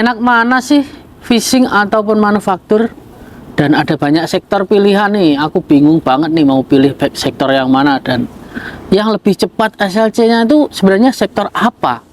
Enak mana sih, fishing ataupun manufaktur? Dan ada banyak sektor pilihan nih. Aku bingung banget nih mau pilih sektor yang mana, dan yang lebih cepat SLC-nya itu sebenarnya sektor apa?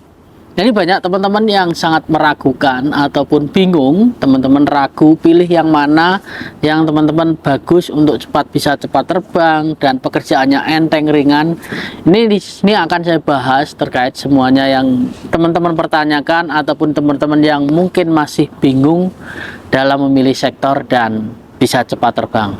Jadi banyak teman-teman yang sangat meragukan ataupun bingung, teman-teman ragu pilih yang mana yang teman-teman bagus untuk bisa cepat terbang dan pekerjaannya enteng ringan. Ini di sini akan saya bahas terkait semuanya yang teman-teman pertanyakan ataupun teman-teman yang mungkin masih bingung dalam memilih sektor dan bisa cepat terbang.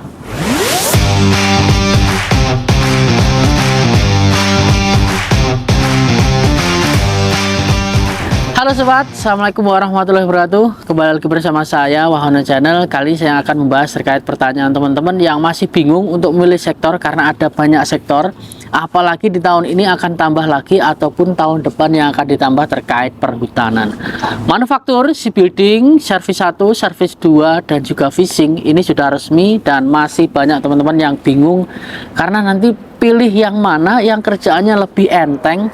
Halo sobat, assalamualaikum warahmatullahi wabarakatuh. Kembali lagi bersama saya Wahono Channel. Kali ini saya akan membahas terkait pertanyaan teman-teman yang masih bingung untuk memilih sektor karena ada banyak sektor. Apalagi di tahun ini akan tambah lagi ataupun tahun depan yang akan ditambah terkait perhutanan. Manufaktur, shipbuilding, service 1, service 2 dan juga fishing ini sudah resmi, dan masih banyak teman-teman yang bingung karena nanti pilih yang mana yang kerjaannya lebih enteng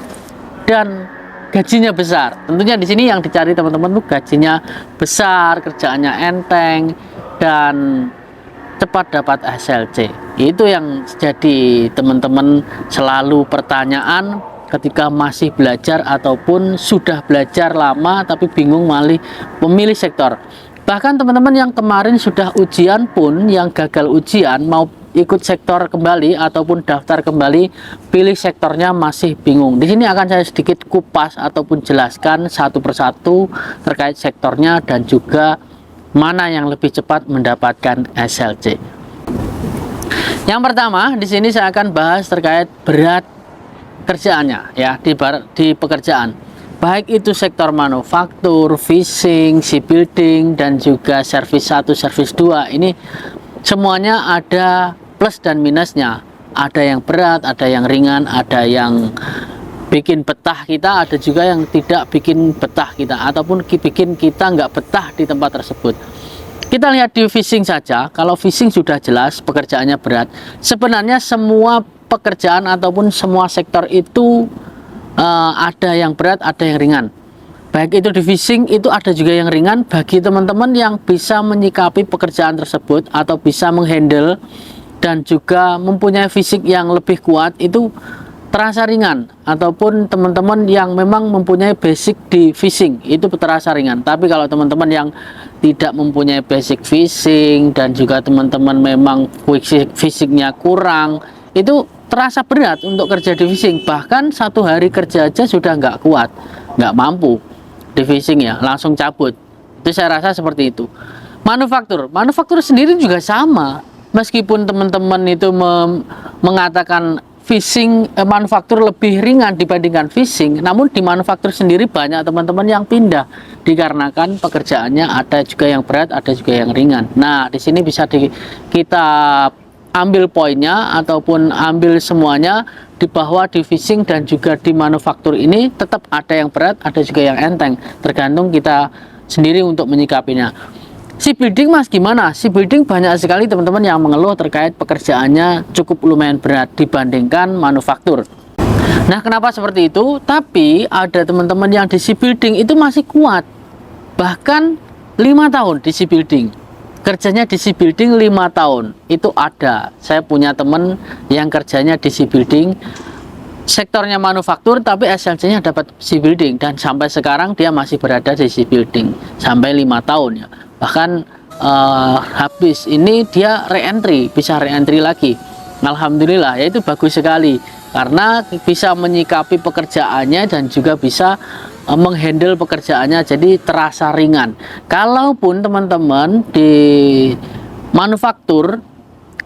dan gajinya besar. Tentunya di sini yang dicari teman-teman tuh gajinya besar, kerjaannya enteng, dan cepat dapat SLC. Itu yang jadi teman-teman selalu pertanyaan ketika masih belajar ataupun sudah belajar lama tapi bingung memilih sektor. Bahkan teman-teman yang kemarin sudah ujian pun, yang gagal ujian mau ikut sektor kembali ataupun daftar kembali, pilih sektornya masih bingung. Di sini akan saya sedikit kupas ataupun jelaskan satu persatu terkait sektornya dan juga mana yang lebih cepat mendapatkan SLC. Yang pertama, di sini saya akan bahas terkait berat kerjaannya ya di pekerjaan. Baik itu sektor manufaktur, fishing, shipbuilding dan juga service 1, service 2. Ini semuanya ada plus dan minusnya. Ada yang berat, ada yang ringan, ada yang bikin betah kita, ada juga yang tidak bikin betah kita ataupun bikin kita nggak betah di tempat tersebut. Kita lihat di fishing saja. Kalau fishing sudah jelas pekerjaannya berat. Sebenarnya semua pekerjaan ataupun semua sektor itu ada yang berat, ada yang ringan. Baik itu di fishing, itu ada juga yang ringan. Bagi teman-teman yang bisa menyikapi pekerjaan tersebut atau bisa menghandle dan juga mempunyai fisik yang lebih kuat, itu terasa ringan. Ataupun teman-teman yang memang mempunyai basic di fishing, itu terasa ringan. Tapi kalau teman-teman yang tidak mempunyai basic fishing dan juga teman-teman memang fisiknya kurang, itu terasa berat untuk kerja di fishing. Bahkan satu hari kerja aja sudah nggak kuat, nggak mampu di fishing ya, langsung cabut. Itu saya rasa seperti itu. Manufaktur sendiri juga sama. Meskipun teman-teman itu mengatakan fishing manufaktur lebih ringan dibandingkan fishing, namun di manufaktur sendiri banyak teman-teman yang pindah dikarenakan pekerjaannya ada juga yang berat, ada juga yang ringan. Nah, di sini bisa kita ambil poinnya ataupun ambil semuanya di bahwa di fishing dan juga di manufaktur ini tetap ada yang berat, ada juga yang enteng, tergantung kita sendiri untuk menyikapinya. Shipbuilding mas gimana? Shipbuilding banyak sekali teman-teman yang mengeluh terkait pekerjaannya cukup lumayan berat dibandingkan manufaktur. Nah, kenapa seperti itu? Tapi ada teman-teman yang di shipbuilding itu masih kuat, bahkan 5 tahun di shipbuilding. Kerjanya di shipbuilding 5 tahun itu ada. Saya punya teman yang kerjanya di shipbuilding, sektornya manufaktur tapi SLC-nya dapat shipbuilding, dan sampai sekarang dia masih berada di shipbuilding sampai 5 tahun ya. Bahkan habis ini dia bisa re-entry lagi. Alhamdulillah, ya itu bagus sekali karena bisa menyikapi pekerjaannya dan juga bisa menghandle pekerjaannya, jadi terasa ringan. Kalaupun teman-teman di manufaktur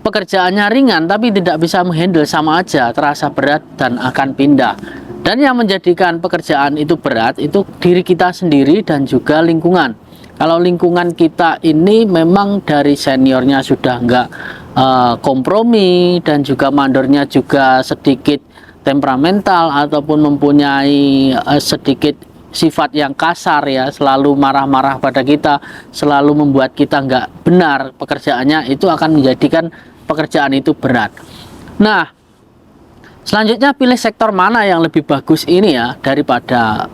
pekerjaannya ringan tapi tidak bisa menghandle, sama aja terasa berat dan akan pindah. Dan yang menjadikan pekerjaan itu berat itu diri kita sendiri dan juga lingkungan. Kalau lingkungan kita ini memang dari seniornya sudah nggak kompromi dan juga mandornya juga sedikit temperamental ataupun mempunyai sedikit sifat yang kasar ya, selalu marah-marah pada kita, selalu membuat kita nggak benar pekerjaannya, itu akan menjadikan pekerjaan itu berat. Nah, selanjutnya pilih sektor mana yang lebih bagus ini ya, daripada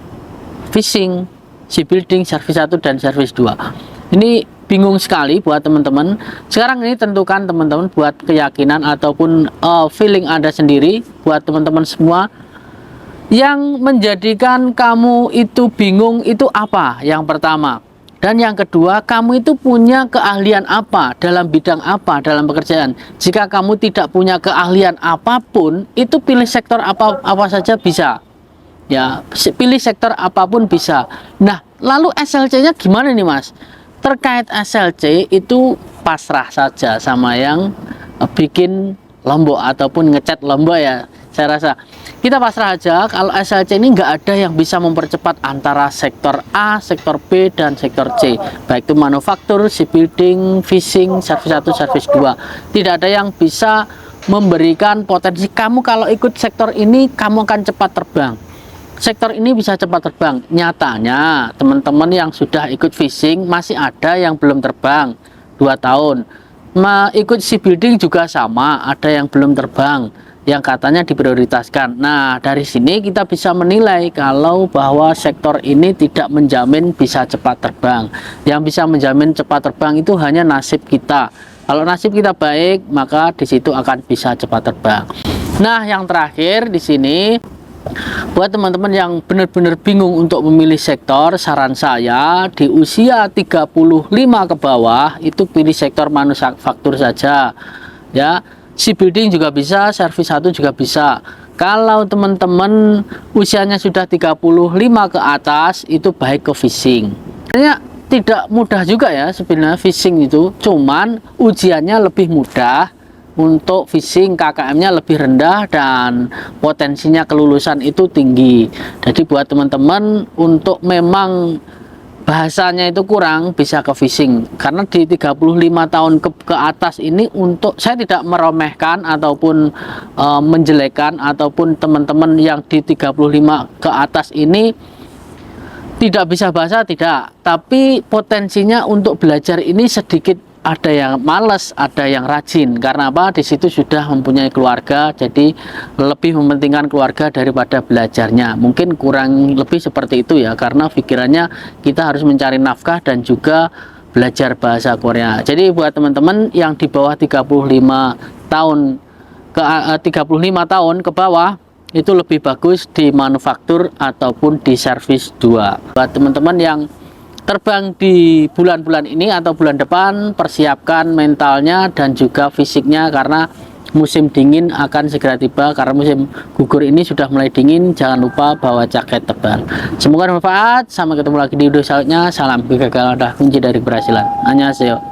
fishing, shipbuilding servis 1 dan servis 2. Ini bingung sekali buat teman-teman. Sekarang ini tentukan teman-teman buat keyakinan ataupun feeling Anda sendiri, buat teman-teman semua, yang menjadikan kamu itu bingung itu apa yang pertama. Dan yang kedua, kamu itu punya keahlian apa, dalam bidang apa, dalam pekerjaan. Jika kamu tidak punya keahlian apapun, itu pilih sektor apa saja bisa. Ya, pilih sektor apapun bisa. Nah, lalu SLC-nya gimana nih, Mas? Terkait SLC itu pasrah saja sama yang bikin lombok ataupun ngecat lombok ya. Saya rasa kita pasrah aja. Kalau SLC ini nggak ada yang bisa mempercepat antara sektor A, sektor B, dan sektor C, baik itu manufaktur, shipbuilding, fishing, servis 1, servis 2. Tidak ada yang bisa memberikan potensi kamu kalau ikut sektor ini kamu akan cepat terbang. Sektor ini bisa cepat terbang. Nyatanya teman-teman yang sudah ikut fishing masih ada yang belum terbang 2 tahun. Ikut shipbuilding juga sama, ada yang belum terbang, yang katanya diprioritaskan. Nah, dari sini kita bisa menilai kalau bahwa sektor ini tidak menjamin bisa cepat terbang. Yang bisa menjamin cepat terbang itu hanya nasib kita. Kalau nasib kita baik, maka di situ akan bisa cepat terbang. Nah, yang terakhir di sini, buat teman-teman yang benar-benar bingung untuk memilih sektor, saran saya di usia 35 ke bawah itu pilih sektor manufaktur saja ya. Shipbuilding juga bisa, servis 1 juga bisa. Kalau teman-teman usianya sudah 35 ke atas, itu baik ke fishing. Sebenarnya tidak mudah juga ya sebenarnya fishing itu, cuman ujiannya lebih mudah. Untuk fishing KKM-nya lebih rendah dan potensinya kelulusan itu tinggi. Jadi buat teman-teman untuk memang bahasanya itu kurang, bisa ke fishing. Karena di 35 tahun ke atas ini, untuk saya tidak meremehkan ataupun menjelekkan, ataupun teman-teman yang di 35 ke atas ini tidak bisa bahasa, tidak. Tapi potensinya untuk belajar ini sedikit, ada yang malas, ada yang rajin. Karena apa? Di situ sudah mempunyai keluarga, jadi lebih mementingkan keluarga daripada belajarnya. Mungkin kurang lebih seperti itu ya, karena pikirannya kita harus mencari nafkah dan juga belajar bahasa Korea. Jadi buat teman-teman yang di bawah 35 tahun ke 35 tahun ke bawah, itu lebih bagus di manufaktur ataupun di servis 2. Buat teman-teman yang terbang di bulan-bulan ini atau bulan depan, persiapkan mentalnya dan juga fisiknya, karena musim dingin akan segera tiba. Karena musim gugur ini sudah mulai dingin, jangan lupa bawa jaket tebal. Semoga bermanfaat. Sampai ketemu lagi di video selanjutnya. Salam kegagalan adalah kunci dari keberhasilan. Annyeonghaseyo.